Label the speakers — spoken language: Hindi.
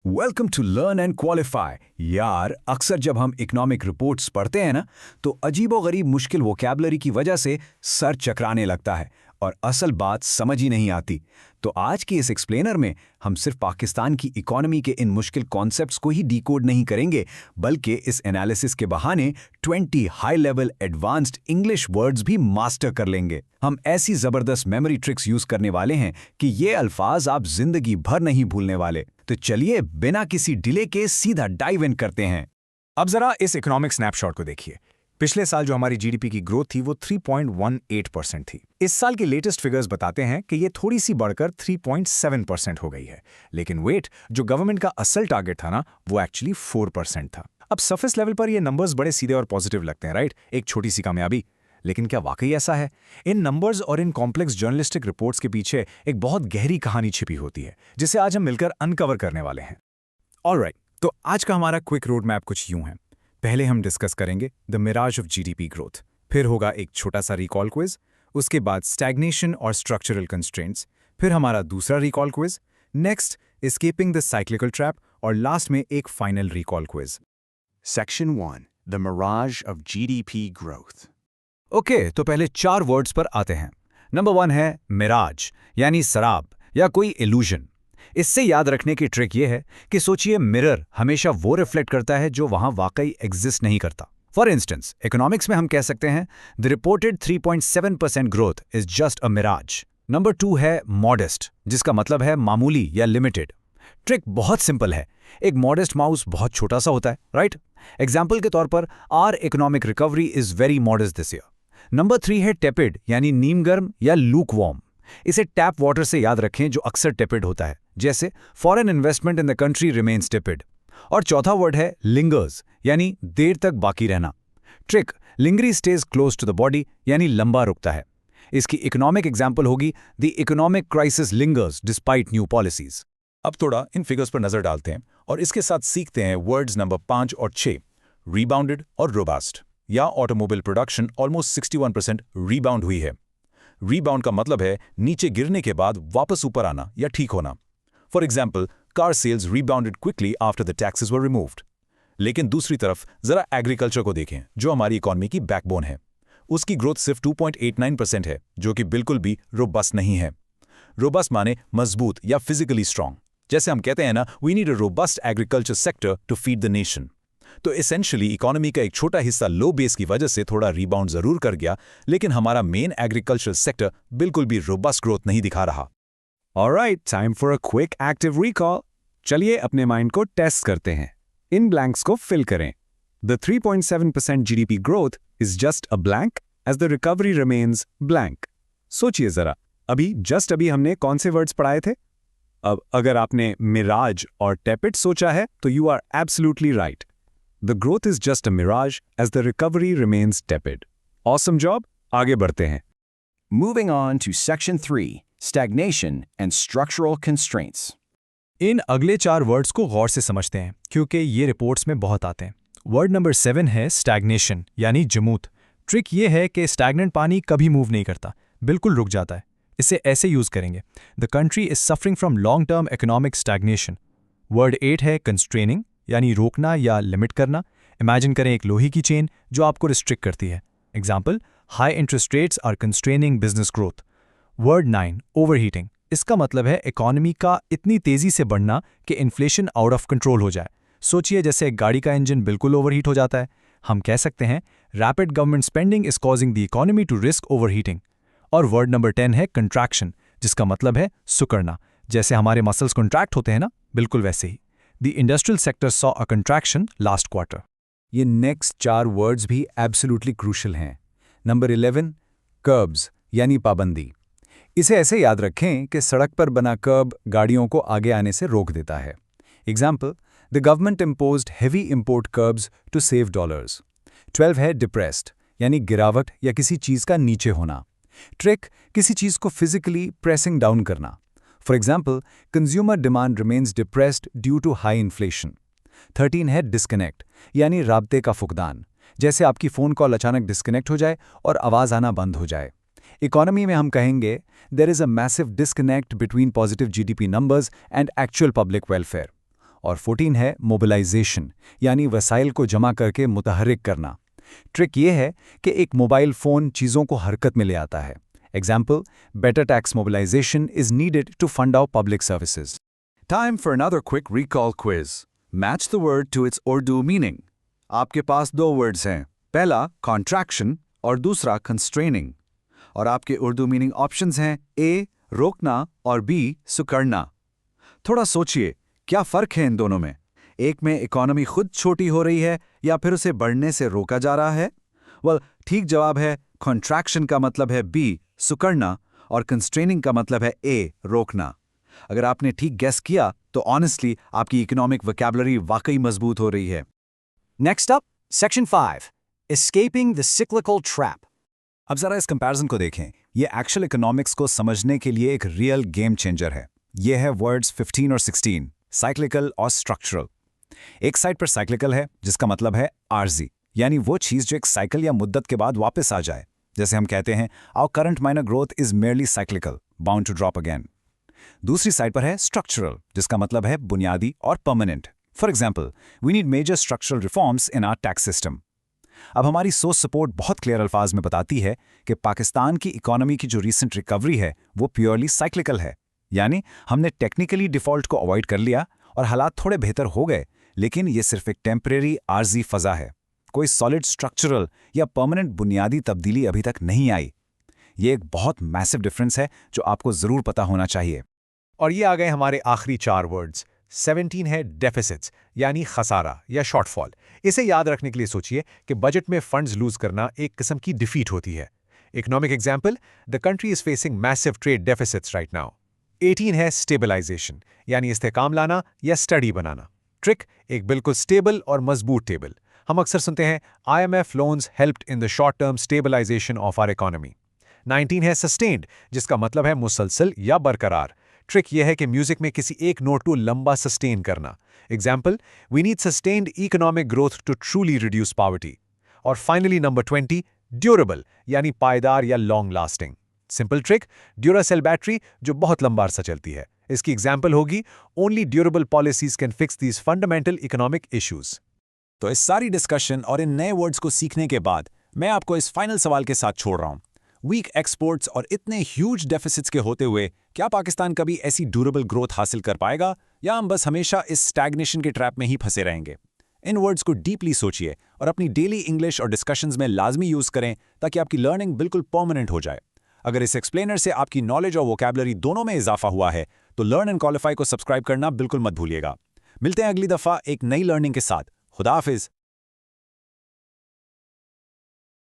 Speaker 1: Welcome to learn and qualify. यार, अक्सर जब हम इकोनॉमिक रिपोर्ट्स पढ़ते हैं ना, तो अजीबोगरीब मुश्किल वोकैबुलरी की वजह से सर चकराने लगता है और असल बात समझ ही नहीं आती। तो आज की इस एक्सप्लेनर में हम सिर्फ पाकिस्तान की इकोनॉमी के इन मुश्किल कॉन्सेप्ट्स को ही डिकोड नहीं करेंगे, बल्कि इस एनालिसिस के बहाने 20 high level advanced English words भी मास्टर कर लेंगे। हम ऐसी जबरदस्त मेमोरी ट्रिक्स यूज करने वाले हैं कि ये अल्फाज आप जिंदगी भर नहीं भूलने वाले। तो चलिए बिना किसी डिले के सीधा डाइव इन करते हैं।
Speaker 2: अब जरा इस इकोनॉमिक स्नैपशॉट को देखिए। पिछले साल जो हमारी जीडीपी की ग्रोथ थी वो 3.18% थी। इस साल के लेटेस्ट फिगर्स बताते हैं कि ये थोड़ी सी बढ़कर 3.7% हो गई है। लेकिन वेट, जो गवर्नमेंट का असल टारगेट था ना, वो एक्चुअली 4% था। अब सरफेस लेवल पर ये नंबर्स बड़े सीधे और पॉजिटिव लगते हैं, राइट? एक छोटी सी कामयाबी। लेकिन क्या वाकई ऐसा है? इन नंबर्स और इन कॉम्प्लेक्स जर्नलिस्टिक रिपोर्ट्स के पीछे एक बहुत गहरी कहानी छिपी होती है, जिसे आज हम मिलकर अनकवर करने वाले हैं। ऑलराइट, तो आज का हमारा क्विक रोड मैप कुछ यूं है। पहले हम डिस्कस करेंगे the mirage of GDP growth, फिर होगा एक छोटा सा रिकॉल क्विज, उसके बाद स्टैग्नेशन और स्ट्रक्चरल कंस्ट्रेंट्स, फिर हमारा दूसरा recall quiz, next escaping the cyclical trap और लास्ट में एक final recall quiz.
Speaker 3: Section 1. The Mirage of GDP Growth.
Speaker 1: Okay, तो पहले 4 वर्ड्स पर आते हैं। नंबर 1 है मिराज, यानी शराब या कोई इल्यूजन। इससे याद रखने की ट्रिक ये है कि सोचिए, मिरर हमेशा वो रिफ्लेक्ट करता है जो वहां वाकई एग्जिस्ट नहीं करता। फॉर इंस्टेंस, इकोनॉमिक्स में हम कह सकते हैं the reported 3.7% growth is just a mirage. Number 2 है मॉडेस्ट, जिसका मतलब है मामूली या लिमिटेड। ट्रिक बहुत सिंपल है। एक मॉडेस्ट माउस बहुत छोटा सा होता है, राइट? एग्जाम्पल के तौर पर our economic recovery is very modest this year. Number 3 है टेपिड, यानी नीम गर्म या लूक वार्म। इसे टैप वाटर से याद रखें, जो अक्सर टेपिड होता है, जैसे foreign investment in the country remains tepid. और चौथा वर्ड है लिंगर्स, यानी देर तक बाकी रहना। Trick, lingerie stays close to the body, यानी लंबा रुकता है। इसकी इकोनॉमिक एग्जाम्पल होगी the economic crisis lingers despite new policies.
Speaker 2: अब थोड़ा इन फिगर्स पर नजर डालते हैं और इसके साथ सीखते हैं वर्ड्स नंबर 5 और 6, रीबाउंडेड और रोबास्ट। या ऑटोमोबाइल प्रोडक्शन ऑलमोस्ट 61% रीबाउंड हुई है। रीबाउंड का मतलब है नीचे गिरने के बाद वापस ऊपर आना या ठीक होना। For example, car sales rebounded quickly after the taxes were removed. लेकिन दूसरी तरफ जरा एग्रीकल्चर को देखें, जो हमारी इकोनॉमी की बैकबोन है। उसकी ग्रोथ सिर्फ 2.89% है, जो कि बिल्कुल भी रोबस्ट नहीं है। रोबस्ट माने मजबूत या फिजिकली स्ट्रांग। जैसे हम कहते हैं ना, we need a robust agriculture sector to feed the nation. तो एसेंशियली इकोनॉमी का एक छोटा हिस्सा लो बेस की वजह से थोड़ा रीबाउंड जरूर कर गया, लेकिन हमारा मेन एग्रीकल्चर सेक्टर बिल्कुल भी रोबस्ट ग्रोथ नहीं दिखा रहा।
Speaker 1: Alright, time for a quick active recall. चलिए अपने माइंड को टेस्ट करते हैं। इन ब्लैंक्स को फिल करें। The 3.7% GDP growth is just a blank as the recovery remains blank. सोचिए जरा, जस्ट अभी हमने कौन से वर्ड्स पढ़ाए थे? अब अगर आपने मिराज और टेपिड सोचा है, तो you are absolutely right. The growth is just a mirage as the recovery remains tepid. Awesome job, आगे बढ़ते हैं।
Speaker 3: Moving on to Section 3. Stagnation and Structural Constraints.
Speaker 4: इन अगले 4 वर्ड्स को गौर से समझते हैं, क्योंकि ये रिपोर्ट्स में बहुत आते हैं। वर्ड नंबर 7 है स्टैग्नेशन, यानी जमूत। ट्रिक ये है कि स्टैग्नेंट पानी कभी मूव नहीं करता, बिल्कुल रुक जाता है। इसे ऐसे यूज करेंगे, the country is suffering from long term economic stagnation. Word 8 है कंस्ट्रेनिंग, यानी रोकना या लिमिट करना। इमेजिन करें एक लोहे की चेन जो आपको रिस्ट्रिक्ट करती है। Example, high interest rates are constraining business growth. Word 9 overheating, इसका मतलब है इकोनॉमी का इतनी तेजी से बढ़ना कि इन्फ्लेशन आउट ऑफ कंट्रोल हो जाए। सोचिए जैसे एक गाड़ी का इंजन बिल्कुल ओवरहीट हो जाता है। हम कह सकते हैं rapid government spending is causing the economy to risk overheating. और वर्ड नंबर 10 है कंट्रैक्शन, जिसका मतलब है सुकड़ना। जैसे हमारे मसल्स कॉन्ट्रैक्ट होते हैं ना, बिल्कुल वैसे ही। The industrial sector saw a contraction last quarter.
Speaker 1: ये नेक्स्ट 4 वर्ड्स भी एब्सोल्युटली क्रूशल हैं। नंबर 11 कर्ब्स, यानी पाबंदी। इसे ऐसे याद रखें कि सड़क पर बना कर्ब गाड़ियों को आगे आने से रोक देता है। Example, the government imposed heavy import curbs to save dollars. 12 है डिप्रेस्ड, यानी गिरावट या किसी चीज का नीचे होना। ट्रिक, किसी चीज को फिजिकली प्रेसिंग डाउन करना। For example, consumer demand remains depressed due to high inflation. 13 है डिस्कनेक्ट, यानी राब्ते का फुकदान। जैसे आपकी फ़ोन कॉल अचानक डिस्कनेक्ट हो जाए और आवाज़ आना बंद हो जाए। इकोनॉमी में हम कहेंगे there is a massive disconnect between positive GDP numbers and actual public welfare. और 14 है मोबिलाइजेशन, यानी वसाइल को जमा करके मुतहर्रिक करना। ट्रिक ये है कि एक मोबाइल फ़ोन चीज़ों को हरकत में ले आता है। Example, better tax mobilisation is needed to fund our public services.
Speaker 5: Time for another quick recall quiz. Match the word to its Urdu meaning. आपके पास दो वर्ड्स हैं, पहला contraction और दूसरा constraining. और आपके उर्दू मीनिंग ऑप्शंस हैं A रोकना और B सुकड़ना। थोड़ा सोचिए, क्या फ़र्क है इन दोनों में? एक में इकोनॉमी खुद छोटी हो रही है या फिर उसे बढ़ने से रोका जा रहा है? ठीक जवाब है contraction का मतलब है B सुकड़ना और constraining का मतलब है A रोकना। अगर आपने ठीक गेस किया तो ऑनेस्टली आपकी इकोनॉमिक वोकैबुलरी वाकई मजबूत हो रही है।
Speaker 3: Next up, Section 5, Escaping the Cyclical Trap.
Speaker 2: अब जरा इस कंपैरिजन को देखें। ये एक्चुअल इकोनॉमिक्स को समझने के लिए एक रियल गेम चेंजर है। ये है वर्ड्स 15 और 16, साइक्लिकल और स्ट्रक्चरल। एक साइड पर साइक्लिकल है, जिसका मतलब है आर्जी, यानी वो चीज़ जो एक साइकिल या मुद्दत के बाद वापस आ जाए। जैसे हम कहते हैं, our current minor growth is merely cyclical, bound to drop again. दूसरी साइड पर है स्ट्रक्चरल, जिसका मतलब है बुनियादी और permanent. For example, we need major structural reforms in our tax system. अब हमारी सोच सपोर्ट बहुत क्लियर अल्फाज में बताती है कि पाकिस्तान की इकोनॉमी की जो रीसेंट रिकवरी है वो प्योरली साइक्लिकल है, यानी हमने टेक्निकली डिफॉल्ट को अवॉइड कर लिया और हालात थोड़े बेहतर हो गए, लेकिन ये सिर्फ एक टेम्परेरी आर्जी फजा है। कोई सॉलिड स्ट्रक्चरल या परमानेंट बुनियादी तब्दीली अभी तक नहीं आई। ये एक बहुत मैसिव डिफरेंस है जो आपको ज़रूर पता होना चाहिए।
Speaker 4: और ये आ गए हमारे आखिरी 4 वर्ड्स। 17 है डेफिसिट्स, यानी खसारा या शॉर्टफॉल। इसे याद रखने के लिए सोचिए कि बजट में फंड्स लूज करना एक किस्म की डिफीट होती है। Economic example, the country is facing massive trade deficits right now. 18 है स्टेबलाइजेशन, यानी इस्तेकाम लाना या स्टडी बनाना। ट्रिक, एक बिल्कुल स्टेबल और मजबूत टेबल। हम अक्सर सुनते हैं IMF loans helped in the short term stabilisation of our economy. 19 है सस्टेन्ड, जिसका मतलब है मुसलसल या बरकरार। ट्रिक यह है कि म्यूजिक में किसी एक नोट को लंबा सस्टेन करना। Example, we need sustained economic growth to truly reduce poverty. और फाइनली नंबर 20, ड्यूरेबल, यानी पायदार या long lasting. Simple trick, Duracell battery जो बहुत लंबा अरसा चलती है। इसकी एग्जाम्पल होगी, only durable policies can fix these fundamental economic issues.
Speaker 2: तो इस सारी डिस्कशन और इन नए वर्ड्स को सीखने के बाद मैं आपको इस फाइनल सवाल के साथ छोड़ रहा हूं। वीक एक्सपोर्ट्स और इतने ह्यूज डेफिसिट्स के होते हुए क्या पाकिस्तान कभी ऐसी ड्यूरेबल ग्रोथ हासिल कर पाएगा, या हम बस हमेशा इस स्टैग्नेशन के ट्रैप में ही फंसे रहेंगे? इन वर्ड्स को डीपली सोचिए और अपनी डेली इंग्लिश और डिस्कशंस में लाजमी यूज करें ताकि आपकी लर्निंग बिल्कुल परमानेंट हो जाए। अगर इस एक्सप्लेनर से आपकी नॉलेज और वोकैबुलरी दोनों में इजाफा हुआ है तो लर्न एंड क्वालिफाई को सब्सक्राइब करना बिल्कुल मत भूलिएगा। मिलते हैं अगली दफा एक नई लर्निंग के साथ। खुदा हाफिज।